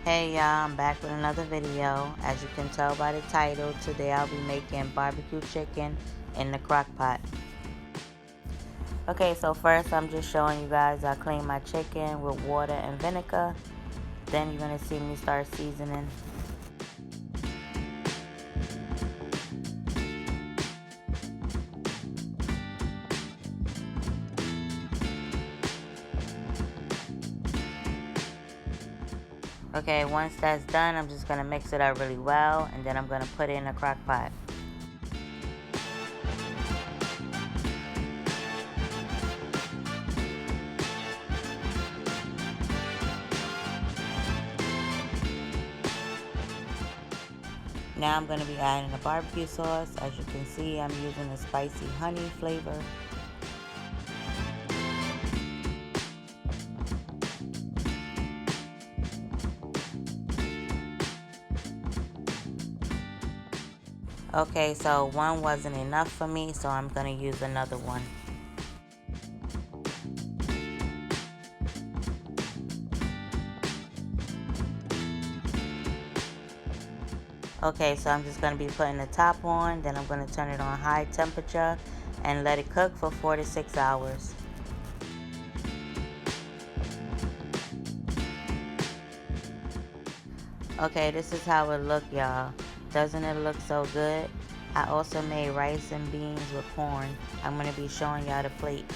Hey y'all, I'm back with another video. As you can tell by the title, today I'll be making barbecue chicken in the crock pot. Okay, so first I'm just showing you guys I clean my chicken with water and vinegar. Then you're gonna see me start seasoning. Okay, once that's done, I'm just gonna mix it up really well, and then I'm gonna put it in a crock pot. Now I'm gonna be adding the barbecue sauce. As you can see, I'm using a spicy honey flavor. Okay, so one wasn't enough for me, so I'm gonna use another one. Okay, so I'm just gonna be putting the top on, then I'm gonna turn it on high temperature and let it cook for 4 to 6 hours. Okay, this is how it look, y'all. Doesn't it look so good? I also made rice and beans with corn. I'm gonna be showing y'all the plate.